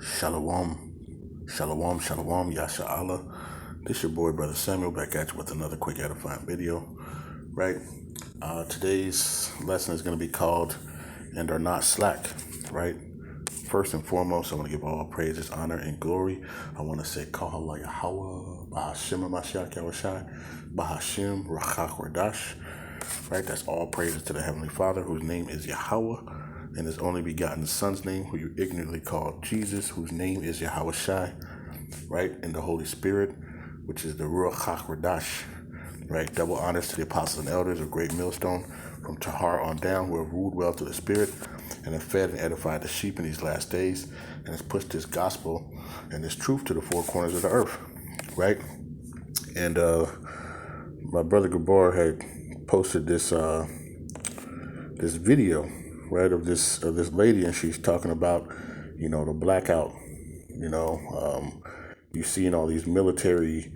Shalom, shalom, shalom, Yasha Allah. This your boy, Brother Samuel, back at you with another quick edifying video, right? Today's lesson is going to be called, and are not slack, right? First and foremost, I want to give all praises, honor, and glory. I want to say, Halal, Yahawah, Bahasham, Yahawashi, Bahasham, Rawchaa, Qadash, right? That's all praises to the Heavenly Father, whose name is Yahawah, and his only begotten Son's name, who you ignorantly call Jesus, whose name is Yahawashi, right? And the Holy Spirit, which is the Rawchaa Qadash, right? Double honors to the apostles and elders of Great Millstone, from Tahar on down, who have ruled well to the Spirit, and have fed and edified the sheep in these last days, and has pushed this gospel and this truth to the four corners of the earth, right? And my brother Gabar had posted this this video, right, of this lady, and she's talking about, the blackout. You seeing all these military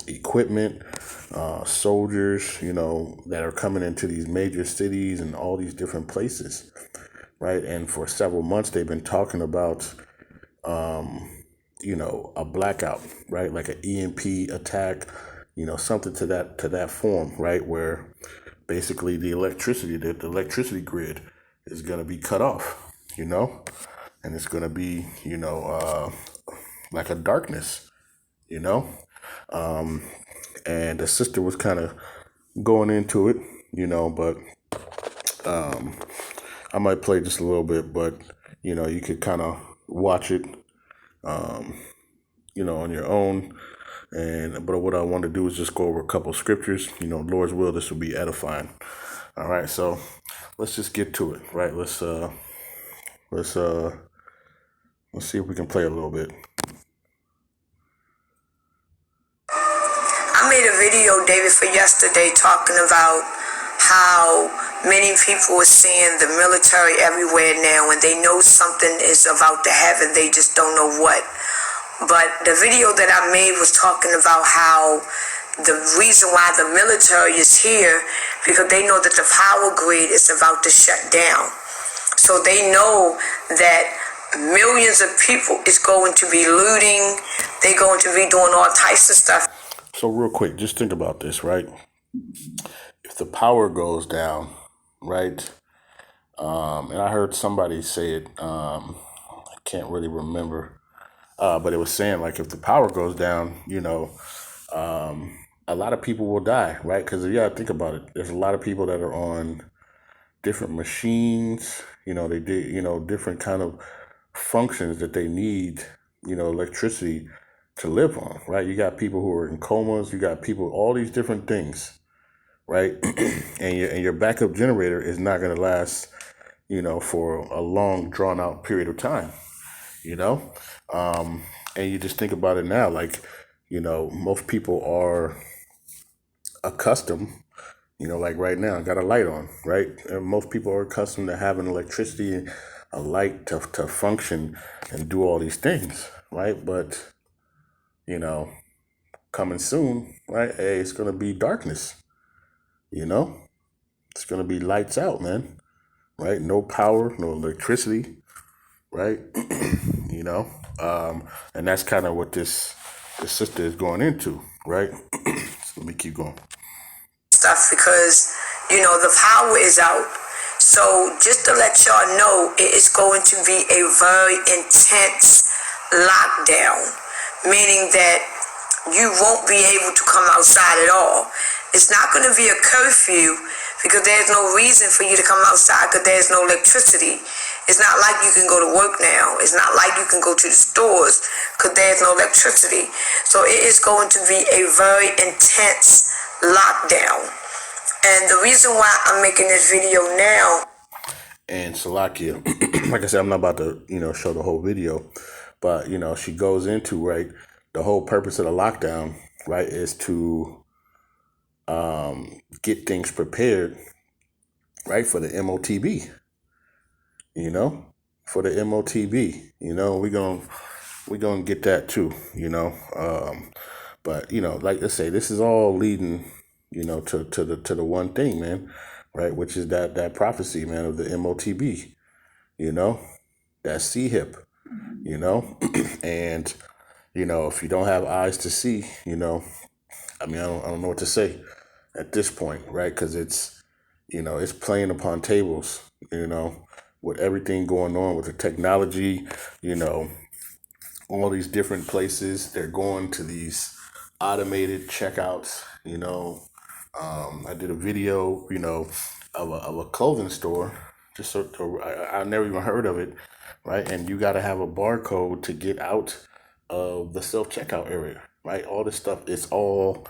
equipment, soldiers, that are coming into these major cities and all these different places, right? And for several months they've been talking about a blackout, right? Like an EMP attack, something to that form, right? Where basically the electricity grid is going to be cut off, and it's going to be, like a darkness, and the sister was kind of going into it, but I might play just a little bit, but, you could kind of watch it, on your own. But what I want to do is just go over a couple scriptures. Lord's will, this will be edifying. All right, so let's just get to it, right? Let's see if we can play a little bit. I made a video day before yesterday talking about how many people are seeing the military everywhere now, and they know something is about to happen, they just don't know what. But the video that I made was talking about how the reason why the military is here, because they know that the power grid is about to shut down. So they know that millions of people is going to be looting, they're going to be doing all types of stuff. So real quick, just think about this, right? If the power goes down, right? And I heard somebody say it, I can't really remember, but it was saying, like, if the power goes down, a lot of people will die, right? Because you gotta think about it. There's a lot of people that are on different machines, they did, different kind of functions that they need, electricity to live on, right? You got people who are in comas, you got people, all these different things, right? and your backup generator is not going to last, for a long drawn out period of time, and you just think about it now, like, most people are accustomed, like right now, I got a light on, right? And most people are accustomed to having electricity and a light to function and do all these things, right? But, coming soon, right? Hey, it's going to be darkness, it's going to be lights out, man, right? No power, no electricity, right? And that's kind of what this sister is going into, right? So let me keep going. Stuff because, the power is out. So just to let y'all know, it is going to be a very intense lockdown, meaning that you won't be able to come outside at all. It's not going to be a curfew because there's no reason for you to come outside because there's no electricity. It's not like you can go to work now. It's not like you can go to the stores because there's no electricity. So it is going to be a very intense lockdown. And the reason why I'm making this video now. And slacke, like I said, I'm not about to, show the whole video, but, she goes into, right, the whole purpose of the lockdown, right, is to get things prepared, right, for the MOTB, for the MOTB, we're gonna get that too, but, like I say, this is all leading, to the one thing, man, right? Which is that prophecy, man, of the MOTB, that C-hip, and, if you don't have eyes to see, I mean, I don't know what to say at this point, right? Because it's playing upon tables, with everything going on with the technology, all these different places. They're going to these automated checkouts, I did a video, of a clothing store, just I never even heard of it, right? And you got to have a barcode to get out of the self-checkout area, right? All this stuff, it's all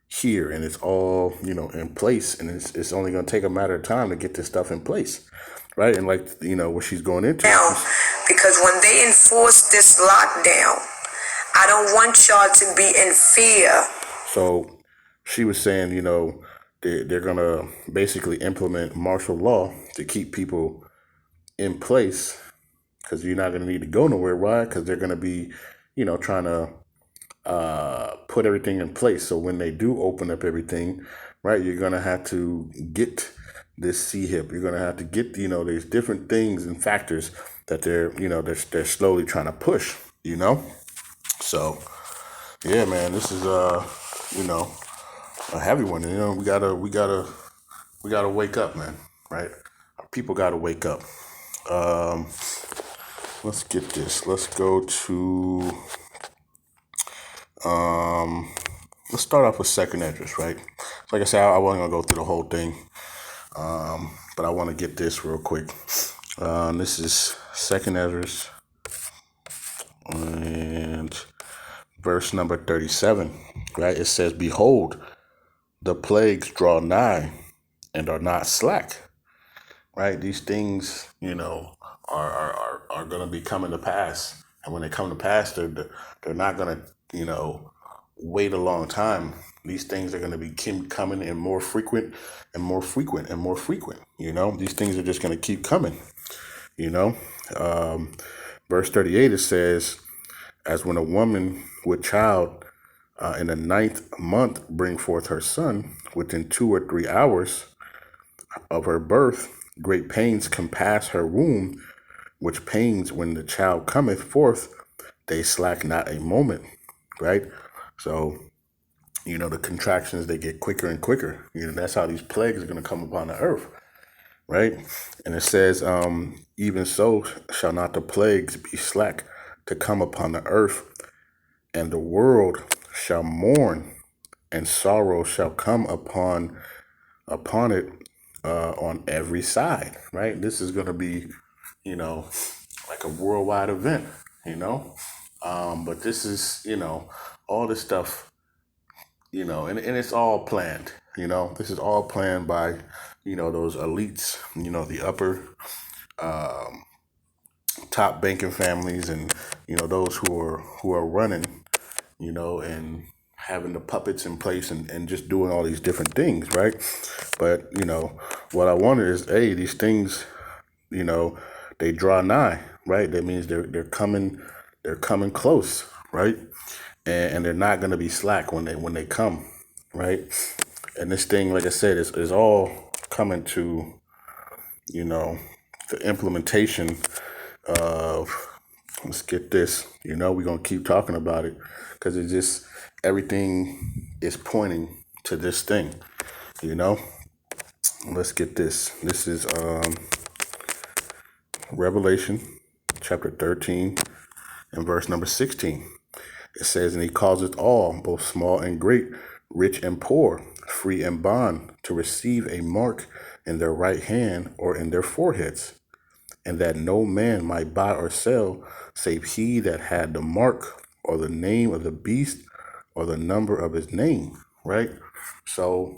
here and it's all, in place, and it's only going to take a matter of time to get this stuff in place, right? And like, what she's going into. Now, because when they enforce this lockdown, I don't want y'all to be in fear. So she was saying, they're going to basically implement martial law to keep people in place, because you're not going to need to go nowhere. Why? Because they're going to be, trying to put everything in place. So when they do open up everything, right, you're going to have to get this C-hip. You're going to have to get, there's different things and factors that they're slowly trying to push, So, yeah, man, this is, a heavy one. We gotta wake up, man, right? Our people gotta wake up. Let's get this. Let's go to, let's start off with second Esdras, right? So like I said, I wasn't gonna go through the whole thing, but I want to get this real quick. This is second Esdras, and verse number 37, right? It says, "Behold, the plagues draw nigh, and are not slack." Right? These things, are going to be coming to pass. And when they come to pass, they're not going to, wait a long time. These things are going to be coming in more frequent and more frequent and more frequent. These things are just going to keep coming, Verse 38, it says, "As when a woman with child in the 9th month bring forth her son, within 2 or 3 hours of her birth, great pains compass her womb, which pains when the child cometh forth, they slack not a moment," right? So, the contractions, they get quicker and quicker. That's how these plagues are going to come upon the earth, right? And it says, "Even so shall not the plagues be slack to come upon the earth, and the world shall mourn, and sorrow shall come upon it on every side," right? This is going to be, like a worldwide event, but this is, all this stuff, and it's all planned, this is all planned by, those elites, the upper top banking families, and, those who are running, and having the puppets in place, and just doing all these different things, right? But, what I wanted is, hey, these things, they draw nigh, right? That means they're coming close, right? And they're not going to be slack when they come, right? And this thing, like I said, is all coming to, the implementation of, let's get this, we're going to keep talking about it, because it's just, everything is pointing to this thing, Let's get this. This is Revelation chapter 13 and verse number 16. It says, "And he causeth all, both small and great, rich and poor, free and bond, to receive a mark in their right hand or in their foreheads, and that no man might buy or sell, save he that had the mark or the name of the beast or the number of his name," right? So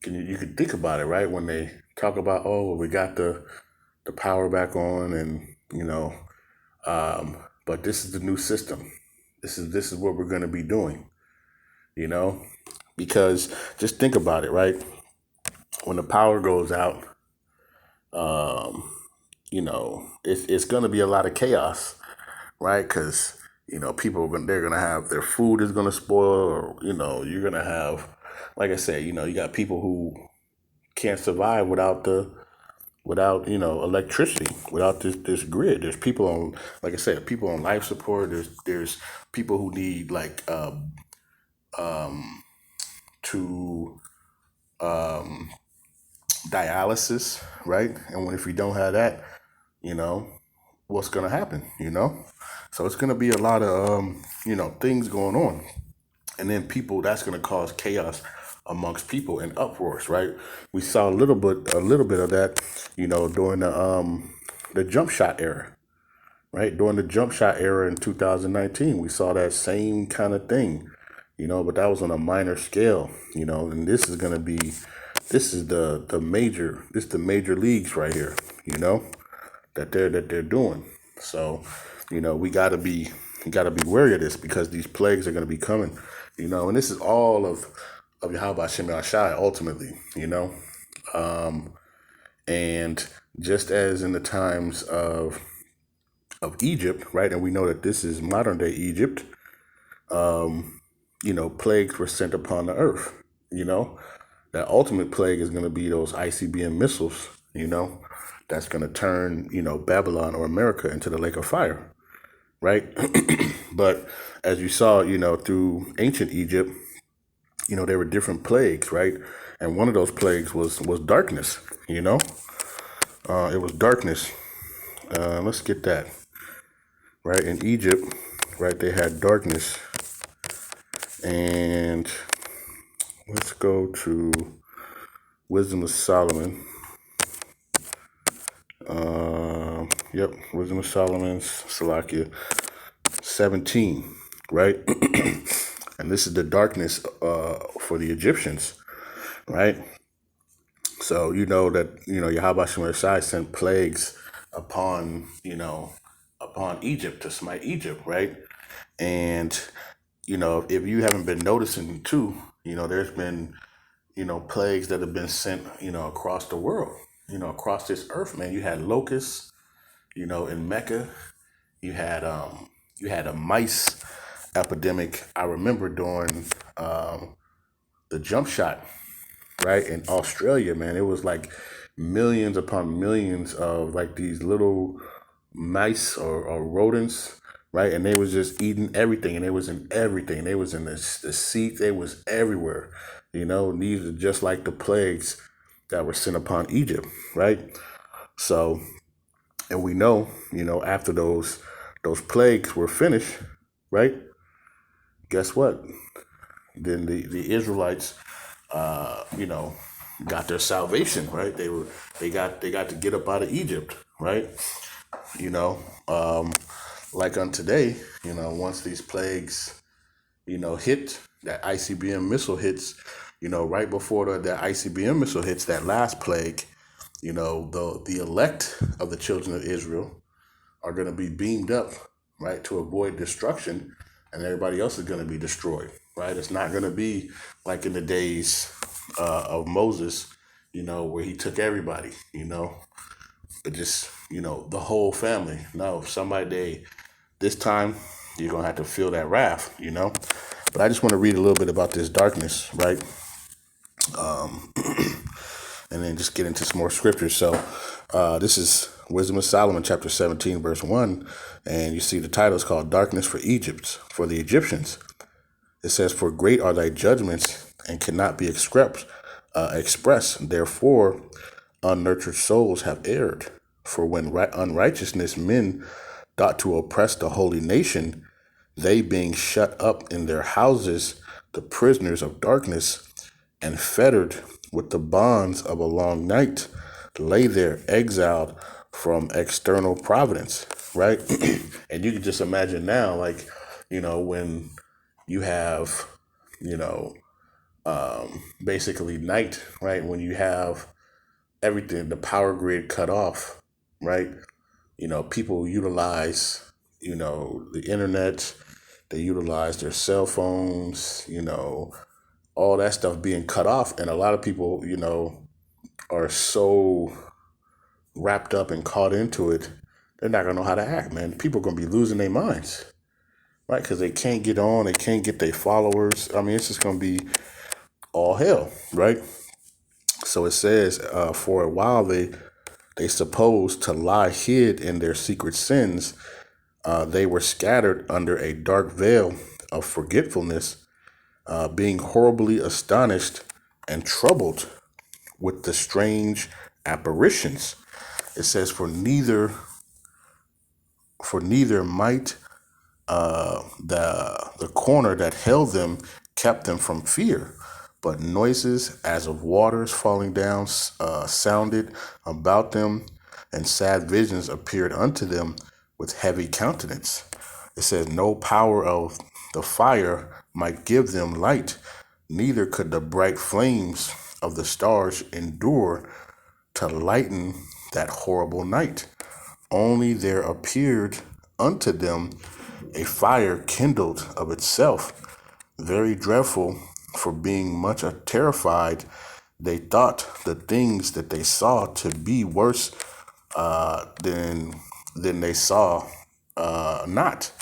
you can think about it, right? When they talk about, oh, we got the power back on, and, but this is the new system. This is what we're going to be doing, because just think about it, right? When the power goes out, it's going to be a lot of chaos, right? Because, people they're going to have, their food is going to spoil, or, you're going to have, like I said, you got people who can't survive without electricity, without this grid. There's people on, like I said, people on life support. There's people who need like to dialysis, right? And if we don't have that, you know, what's gonna happen? So it's gonna be a lot of things going on, and then people, that's gonna cause chaos amongst people and uproars, right? We saw a little bit of that, during the jump shot era. Right, during the jump shot era in 2019, we saw that same kind of thing, but that was on a minor scale, and this is the major leagues right here, that they're doing. So, we gotta be wary of this, because these plagues are gonna be coming, and this is all of Bahasham ultimately, and just as in the times of Egypt, right? And we know that this is modern day Egypt. Plagues were sent upon the earth. That ultimate plague is going to be those ICBM missiles. That's going to turn Babylon or America into the lake of fire, right? But as you saw, through ancient Egypt, there were different plagues, right? And one of those plagues was darkness. It was darkness. Let's get that. Right, in Egypt, right, they had darkness. And let's go to Wisdom of Solomon. Wisdom of Solomon, slacke, 17, right? And this is the darkness for the Egyptians, right? So that Yahawashi sent plagues upon Egypt to smite Egypt, right? And if you haven't been noticing too, there's been plagues that have been sent across the world, across this earth, man. You had locusts, in Mecca. You had a mice epidemic. I remember during the jump shot, right, in Australia, man. It was like millions upon millions of like these little mice or rodents, right? And they was just eating everything, and they was in everything. They was in the seat. They was everywhere. These are just like the plagues that were sent upon Egypt, right? So, and we know, after those plagues were finished, right? Guess what? Then the Israelites, got their salvation, right? They got to get up out of Egypt, right? Like on today, once these plagues, hit, that ICBM missile hits, right before that ICBM missile hits, that last plague, the elect of the children of Israel are going to be beamed up, right, to avoid destruction, and everybody else is going to be destroyed, right? It's not going to be like in the days of Moses, where he took everybody, but just, the whole family. No, this time, you're going to have to feel that wrath, But I just want to read a little bit about this darkness, right? And then just get into some more scriptures. So this is Wisdom of Solomon, chapter 17, verse 1. And you see the title is called Darkness for Egypt, for the Egyptians. It says, "For great are thy judgments, and cannot be expressed. Therefore, unnurtured souls have erred. For when unrighteousness men thought to oppress the holy nation, they being shut up in their houses, the prisoners of darkness, and fettered with the bonds of a long night, lay there exiled from external providence," right? And you can just imagine now, like, when you have, basically night, right? When you have everything, the power grid cut off, right? People utilize, the internet, they utilize their cell phones, all that stuff being cut off. And a lot of people, are so wrapped up and caught into it, they're not going to know how to act, man. People are going to be losing their minds, right? Because they can't get on, they can't get their followers. I mean, it's just going to be all hell, right? So it says, for a while they supposed to lie hid in their secret sins. They were scattered under a dark veil of forgetfulness, being horribly astonished and troubled with the strange apparitions. It says, for neither might the corner that held them kept them from fear, but noises as of waters falling down sounded about them, and sad visions appeared unto them with heavy countenance. It says, no power of the fire might give them light, neither could the bright flames of the stars endure to lighten that horrible night. Only there appeared unto them a fire kindled of itself, very dreadful, for being much terrified, they thought the things that they saw to be worse than they saw not.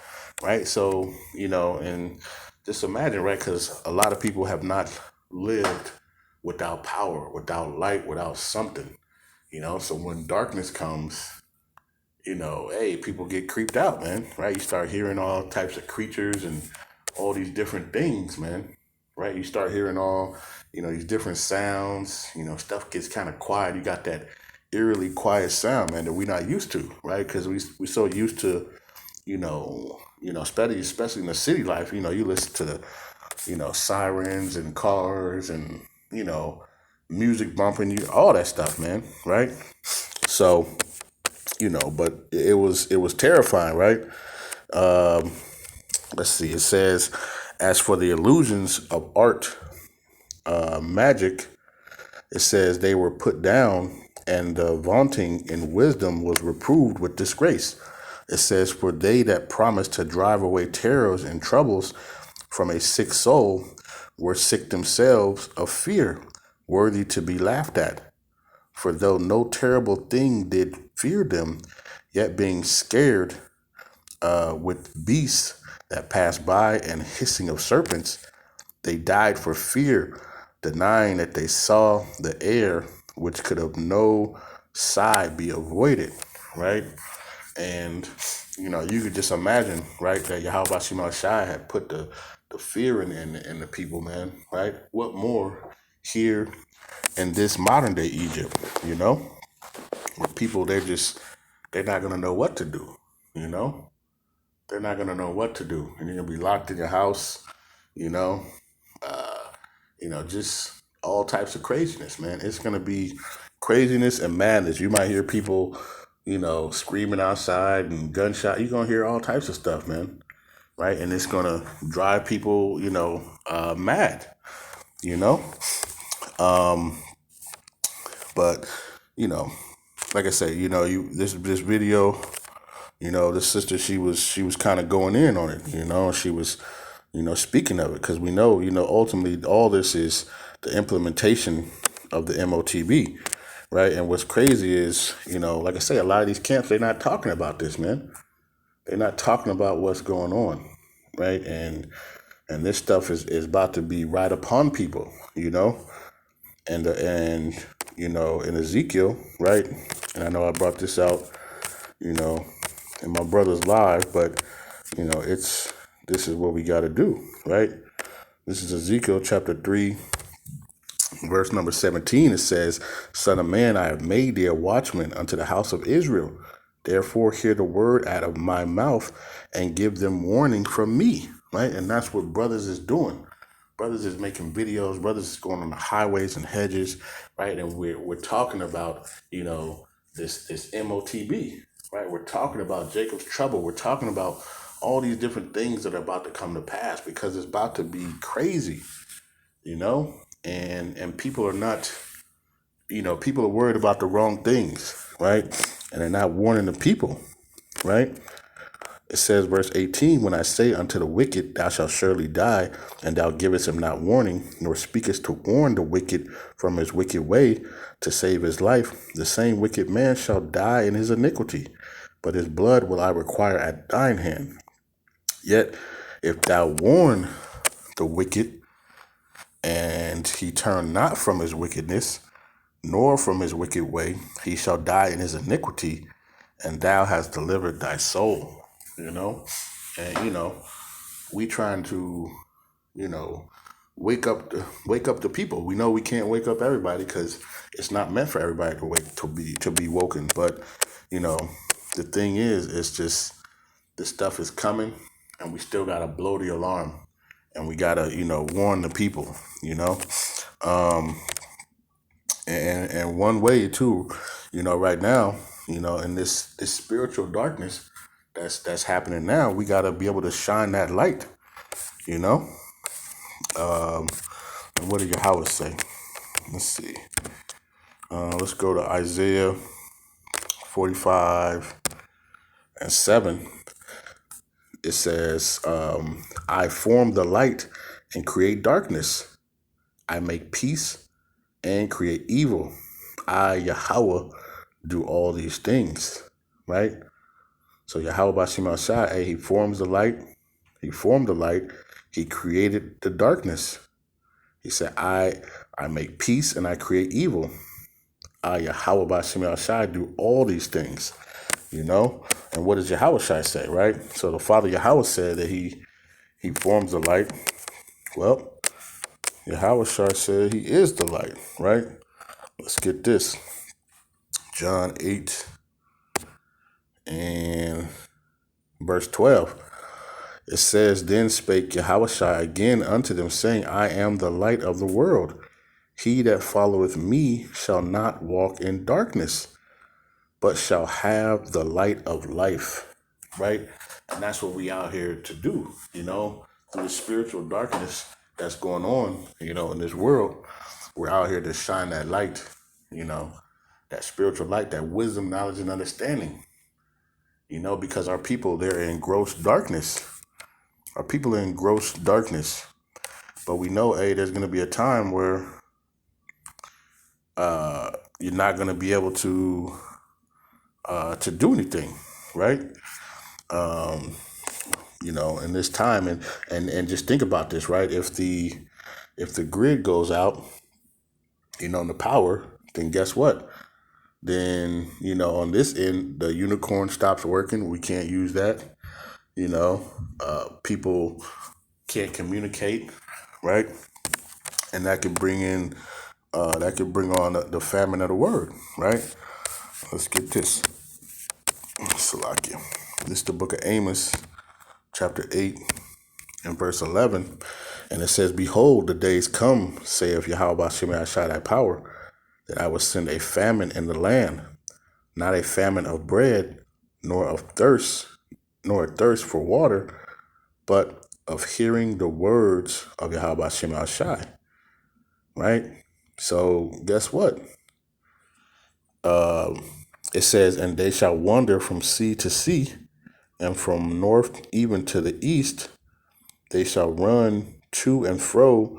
Right? So, and just imagine, right? Because a lot of people have not lived without power, without light, without something. So when darkness comes, hey, people get creeped out, man, right? You start hearing all types of creatures and all these different things, man, right? You start hearing all, these different sounds, stuff gets kind of quiet. You got that eerily quiet sound, man, that we're not used to, right? Because we're so used to, especially in the city life, you listen to the, sirens and cars and, music bumping you, all that stuff, man, right? So, but it was terrifying, right? Let's see. It says, as for the illusions of art, magic, it says they were put down, and the vaunting in wisdom was reproved with disgrace. It says, for they that promised to drive away terrors and troubles from a sick soul were sick themselves of fear, worthy to be laughed at. For though no terrible thing did fear them, yet being scared with beasts that passed by and hissing of serpents, they died for fear, denying that they saw the air, which could of no side be avoided, right? And, you could just imagine, right, that Yahawashi had put the fear in the people, man, right? What more here in this modern day Egypt, where people, they're not going to know what to do, They're not going to know what to do. And you're going to be locked in your house, you know, just all types of craziness, man. It's going to be craziness and madness. You might hear people, screaming outside and gunshot. You're going to hear all types of stuff, man. Right. And it's going to drive people, mad, But, like I say, this video, this sister, she was kind of going in on it, she was, speaking of it, because we know, ultimately all this is the implementation of the MOTB, right? And what's crazy is, like I say, a lot of these camps, they're not talking about this, man. They're not talking about what's going on, right? And this stuff is about to be right upon people, and in Ezekiel, right? And I know I brought this out, in my brother's live, but this is what we got to do, right? This is Ezekiel chapter 3, verse number 17. It says, Son of man, I have made thee a watchman unto the house of Israel. Therefore hear the word out of my mouth and give them warning from me, right? And that's what brothers is doing. Brothers is making videos. Brothers is going on the highways and hedges, right? And we're talking about, this MOTB, right? We're talking about Jacob's trouble. We're talking about all these different things that are about to come to pass, because it's about to be crazy, and people are not, people are worried about the wrong things, right? And they're not warning the people, right? It says, verse 18, when I say unto the wicked, thou shalt surely die, and thou givest him not warning, nor speakest to warn the wicked from his wicked way to save his life, the same wicked man shall die in his iniquity, but his blood will I require at thine hand. Yet if thou warn the wicked, and he turn not from his wickedness, nor from his wicked way. He shall die in his iniquity, and thou hast delivered thy soul. And we trying to, wake up the people. We know we can't wake up everybody because it's not meant for everybody to be woken. But the thing is, it's just this stuff is coming, and we still gotta blow the alarm, and we gotta warn the people. And one way too, right now, in this spiritual darkness that's happening now, we gotta be able to shine that light. And what did Yahawah say? Let's see. Let's go to Isaiah 45:7. It says, I form the light and create darkness. I make peace and create evil. I, Yahawah, do all these things. Right? So Yahawah Bahasham Al-Shai, he forms the light. He formed the light. He created the darkness. He said, I make peace and I create evil. I, Yahawah Bahasham Al-Shai, do all these things. And what does Yahawashi say, right? So the Father Yahawah said that he forms the light. Well, Yahawashi said he is the light, right? Let's get this. John 8 and verse 12. It says, Then spake Yahawashi again unto them, saying, I am the light of the world. He that followeth me shall not walk in darkness, but shall have the light of life. Right? And that's what we out here to do, through the spiritual darkness that's going on, in this world. We're out here to shine that light, that spiritual light, that wisdom, knowledge, and understanding, because our people, they're in gross darkness. Our people are in gross darkness. But we know, there's going to be a time where you're not going to be able to do anything, right? In this time, and just think about this, right? If the grid goes out, the power, then guess what? Then, on this end, the unicorn stops working. We can't use that. People can't communicate, right? And that could bring on the famine of the word, right? Let's get this. Slacke. This is the book of Amos, chapter 8 and verse 11. And it says, Behold, the days come, saith Yahawah Bahasham Al-Shai thy power, that I will send a famine in the land, not a famine of bread, nor of thirst, nor a thirst for water, but of hearing the words of Yahawah Bahasham Al-Shai. Right? So guess what? It says, And they shall wander from sea to sea, and from north even to the east. They shall run to and fro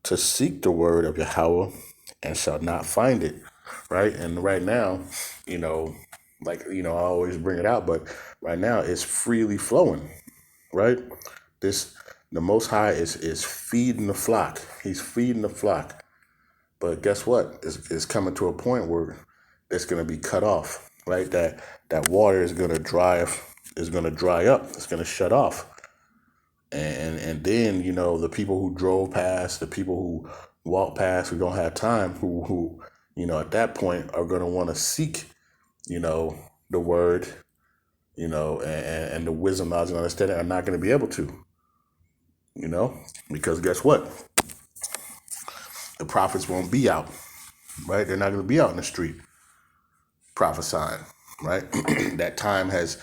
to seek the word of Yahawah, and shall not find it. Right? And right now, I always bring it out, but right now it's freely flowing. Right? The Most High is feeding the flock. He's feeding the flock. But guess what? It's coming to a point where it's going to be cut off, right? That water is going to dry up. It's going to shut off. And then, the people who drove past, the people who walk past, who don't have time, who at that point are going to want to seek, the word, and the wisdom, knowledge, and understanding are not going to be able to, because guess what? The prophets won't be out, right? They're not going to be out in the street prophesying, right? That time has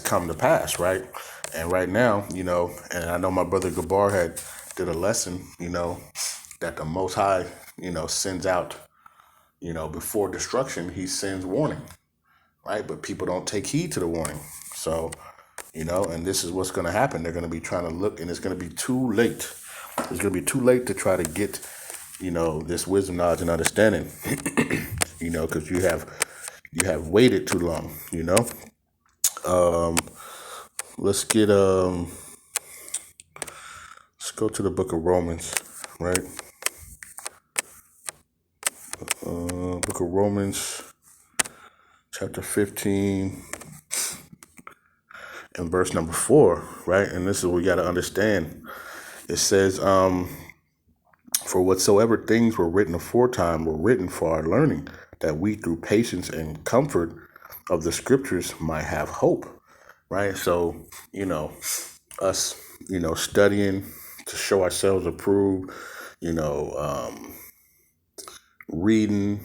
come to pass, right? And right now, and I know my brother Gabar did a lesson, that the Most High, sends out, before destruction, he sends warning, right? But people don't take heed to the warning. So, and this is what's going to happen. They're going to be trying to look, and it's going to be too late. It's going to be too late to try to get, this wisdom, knowledge, and understanding, because you have waited too long, Let's go to the book of Romans, right? Book of Romans, chapter 15, and verse number 4, right? And this is what we got to understand. It says, for whatsoever things were written aforetime were written for our learning, that we through patience and comfort of the scriptures might have hope, right? So, us, studying to show ourselves approved, reading,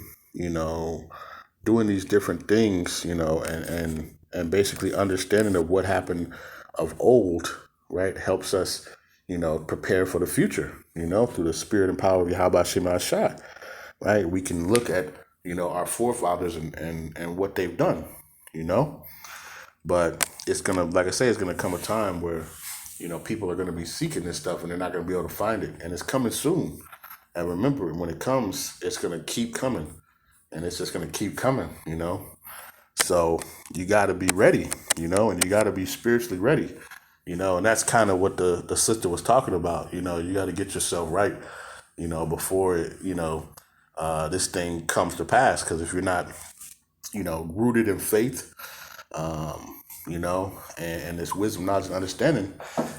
doing these different things, and basically understanding of what happened of old, right, helps us, prepare for the future, through the spirit and power of Yahawashi, right? We can look at, our forefathers and what they've done, but it's gonna, like I say, it's gonna come a time where, people are gonna be seeking this stuff and they're not gonna be able to find it, and it's coming soon. And remember, when it comes, it's gonna keep coming, and it's just gonna keep coming, So you got to be ready, and you got to be spiritually ready, and that's kind of what the sister was talking about. You got to get yourself right, before this thing comes to pass. Because if you're not, rooted in faith, and this wisdom, knowledge, and understanding,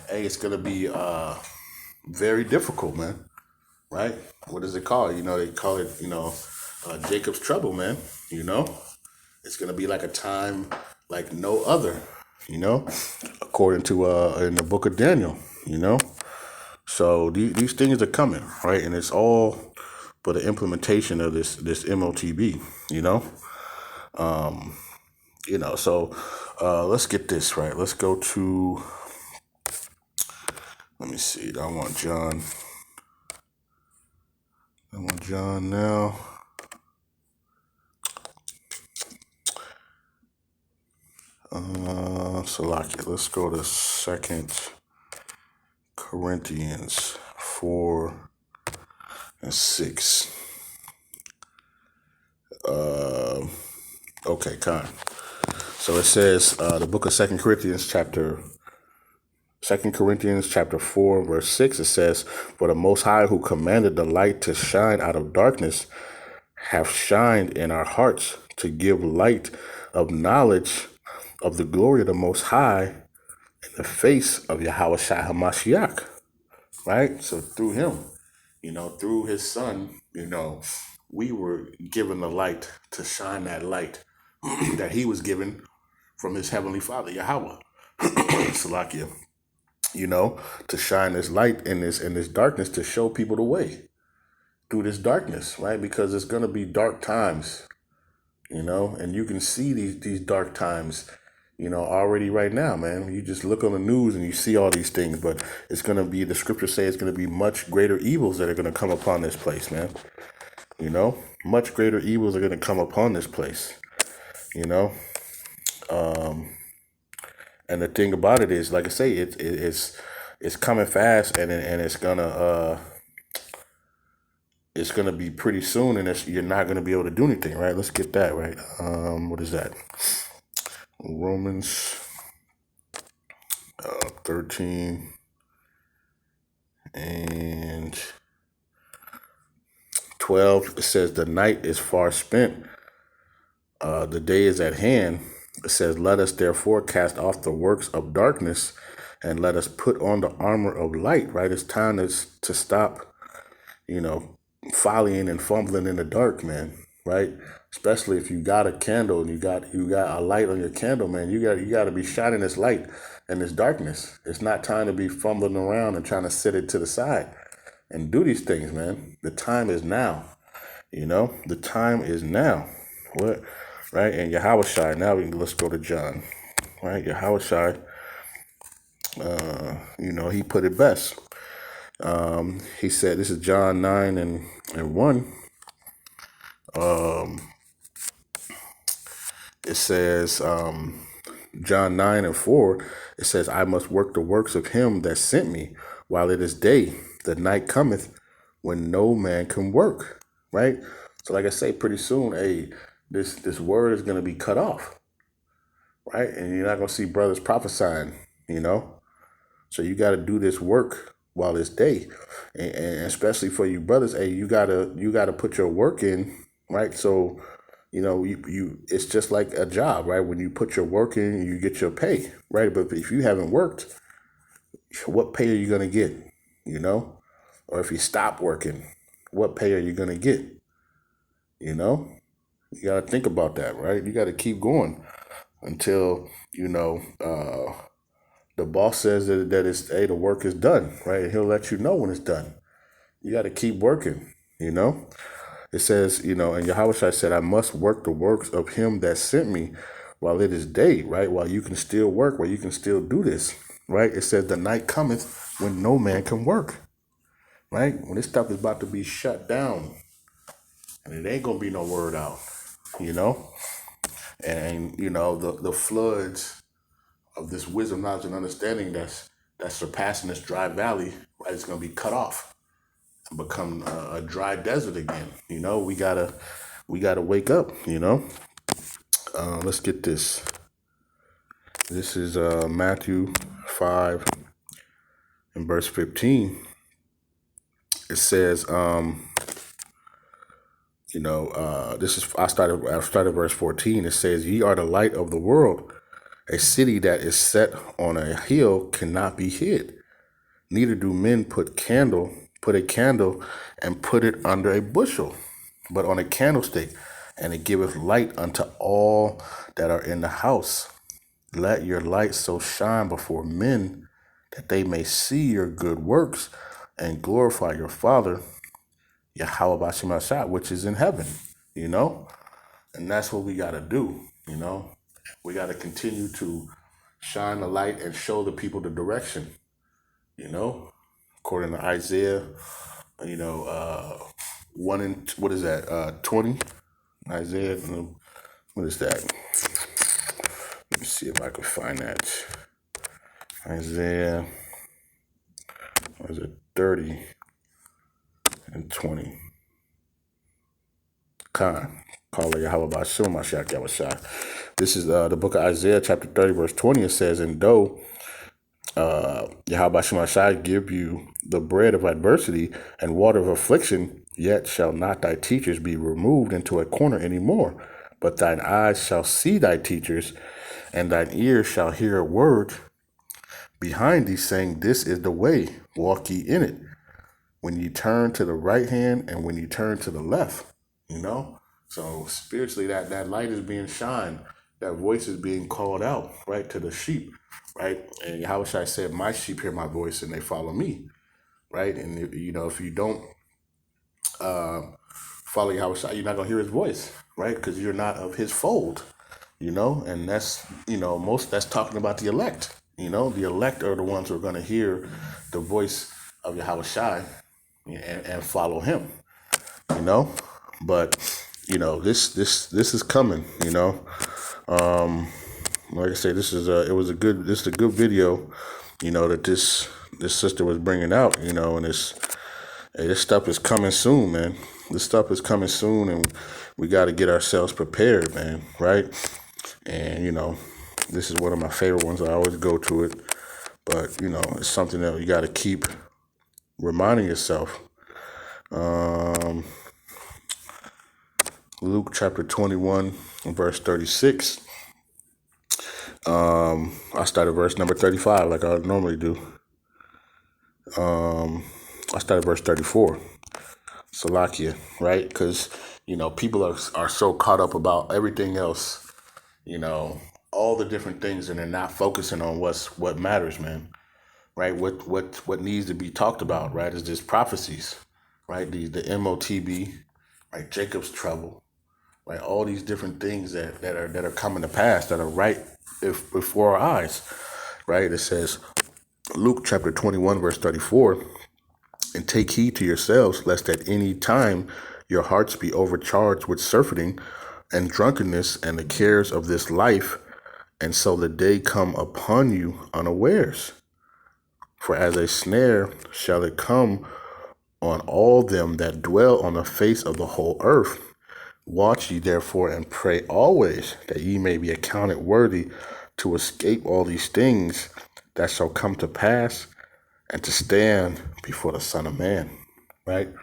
hey, it's gonna be very difficult, man. Right? What is it called? They call it, Jacob's trouble, man. It's going to be like a time like no other, according to in the book of Daniel, So these things are coming, right? And it's all for the implementation of this MOTB, So let's get this right. Let's go to, let me see. I want John now. Slacke. Let's go to 2 Corinthians 4 and 6. Okay, kind. So it says, the book of 2 Corinthians chapter 4, verse 6, it says, for the Most High, who commanded the light to shine out of darkness, have shined in our hearts to give light of knowledge of the glory of the Most High in the face of Yahawashi HaMashiach, right? So through him, through his son, we were given the light to shine that light that he was given from his heavenly Father, Yahawah, Salakia, to shine this light in this darkness, to show people the way through this darkness, right? Because it's going to be dark times, and you can see these dark times, already right now, man. You just look on the news and you see all these things, but it's going to be, the scriptures say it's going to be much greater evils that are going to come upon this place, man. Much greater evils are going to come upon this place, and the thing about it is, like I say, it's coming fast, and it's gonna be pretty soon, and you're not gonna be able to do anything, right? Let's get that right. What is that? Romans 13 and 12. It says, the night is far spent, the day is at hand. It says, let us therefore cast off the works of darkness and let us put on the armor of light, right? It's time to stop, follying and fumbling in the dark, man, right? Especially if you got a candle and you got a light on your candle, man, you got to be shining this light in this darkness. It's not time to be fumbling around and trying to set it to the side and do these things, man. The time is now, the time is now. What? Right? And Yahawashi, now let's go to John, right? Yahawashi, he put it best. He said, this is John 9 and 1. It says, John 9 and 4, it says, I must work the works of him that sent me while it is day. The night cometh when no man can work, right? So like I say, pretty soon, this word is going to be cut off, right? And you're not going to see brothers prophesying, So you got to do this work while it's day, and especially for you brothers, you gotta put your work in, right? So, you it's just like a job, right? When you put your work in, you get your pay, right? But if you haven't worked, what pay are you gonna get? You know, or if you stop working, what pay are you gonna get? You know, you gotta think about that, right? You gotta keep going until the boss says that it's hey, the work is done, right? And he'll let you know when it's done. You got to keep working, you know? It says, and Yahawashi said, I must work the works of him that sent me while it is day, right? While you can still work, while you can still do this, right? It says, the night cometh when no man can work, right? When this stuff is about to be shut down and it ain't going to be no word out, you know? And, the floods of this wisdom, knowledge, and understanding that's surpassing this dry valley, right? It's going to be cut off and become a dry desert again. We gotta wake up. Let's get this. This is Matthew 5 and verse 15. It says, this is I started verse 14. It says, "Ye are the light of the world. A city that is set on a hill cannot be hid. Neither do men put a candle and put it under a bushel, but on a candlestick, and it giveth light unto all that are in the house. Let your light so shine before men that they may see your good works and glorify your Father, Yahawah, which is in heaven." And that's what we got to do. We got to continue to shine the light and show the people the direction, according to Isaiah, 1 and what is that? 20. Isaiah, what is that? Let me see if I can find that. Isaiah, what is it? 30 and 20. Call it Yahawah Bahasham, Yahawashi. This is the book of Isaiah, chapter 30, verse 20. It says, "And though Yahawashi give you the bread of adversity and water of affliction, yet shall not thy teachers be removed into a corner any more. But thine eyes shall see thy teachers, and thine ears shall hear a word behind thee, saying, This is the way, walk ye in it. When ye turn to the right hand and when ye turn to the left." So spiritually, that light is being shined. That voice is being called out, right, to the sheep, right? And Yahawashi said, "My sheep hear my voice and they follow me," right? And if you don't follow Yahawashi, you're not gonna hear his voice, right? Because you're not of his fold, And that's that's talking about the elect. The elect are the ones who are gonna hear the voice of Yahawashi and follow him. But this is coming. Like I say, this is a good video, that this sister was bringing out, and this stuff is coming soon, man. This stuff is coming soon, and we got to get ourselves prepared, man. Right? And this is one of my favorite ones. I always go to it, but it's something that you got to keep reminding yourself. Luke chapter 21, verse 36. I started verse number 35 like I normally do. I started verse 34. Slacke, right? Because, people are so caught up about everything else, all the different things, and they're not focusing on what matters, man. Right? What needs to be talked about, right, is just prophecies, right? The MOTB, right? Jacob's trouble. Right, all these different things that are coming to pass, that are right before our eyes, right? It says, Luke chapter 21, verse 34, "And take heed to yourselves, lest at any time your hearts be overcharged with surfeiting and drunkenness and the cares of this life, and so the day come upon you unawares. For as a snare shall it come on all them that dwell on the face of the whole earth. Watch ye therefore and pray always, that ye may be accounted worthy to escape all these things that shall come to pass, and to stand before the Son of Man." Right?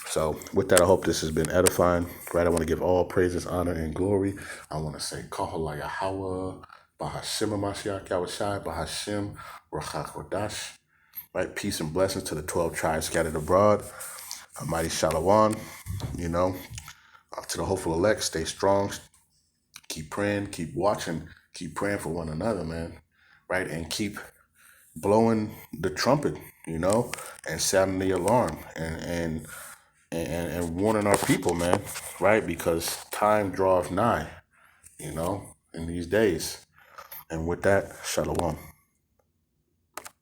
So with that, I hope this has been edifying, right? I want to give all praises, honor, and glory. I want to say Halal, Yahawah, Bahasham, Yahawashi, Bahasham, Rawchaa, Qadash, right? Peace and blessings to the 12 tribes scattered abroad. A mighty shalom, to the hopeful elect, stay strong, keep praying, keep watching, keep praying for one another, man, right? And keep blowing the trumpet, and sounding the alarm and warning our people, man, right? Because time draws nigh, in these days. And with that, shalom.